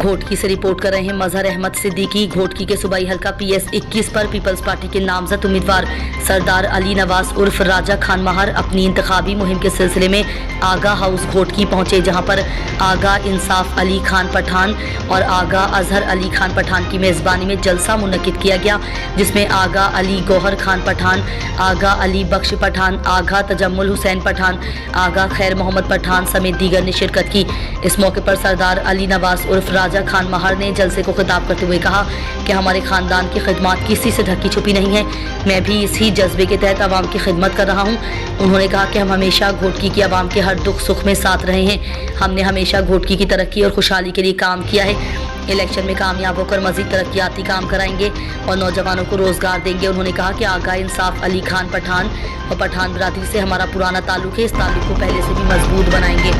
घोटकी से रिपोर्ट कर रहे हैं मजहर अहमद सिद्दीकी। घोटकी के सूबाई हल्का PS 21 पर पीपल्स पार्टी के नामजद उम्मीदवार सरदार अली नवाज उर्फ राजा खान महार अपनी इंतखाबी मुहिम के सिलसिले में आगा हाउस घोटकी पहुंचे, जहां पर आगा इंसाफ अली खान पठान और आगा अजहर अली खान पठान की मेज़बानी में जलसा मुनक्किद किया गया, जिसमें आगा अली गौहर खान पठान, आगा अली बख्श पठान, आगा तजम्मुल हुसैन पठान, आगा खैर मोहम्मद पठान समेत दीगर ने शिरकत की। इस मौके पर सरदार अली नवाज उर्फ राजा खान महार ने जलसे को खिताब करते हुए कहा कि हमारे खानदान की खिदमत किसी से ढकी छुपी नहीं है, मैं भी इसी जज्बे के तहत आवाम की खिदमत कर रहा हूँ। उन्होंने कहा कि हम हमेशा घोटकी की आवाम के हर दुख सुख में साथ रहे हैं, हमने हमेशा घोटकी की तरक्की और खुशहाली के लिए काम किया है। इलेक्शन में कामयाब होकर मजीद तरक्याती काम कराएंगे और नौजवानों को रोजगार देंगे। उन्होंने कहा कि आगा इंसाफ अली खान पठान और पठान बिरादरी से हमारा पुराना ताल्लुक है, इस ताल्लुक को पहले से भी मजबूत बनाएंगे।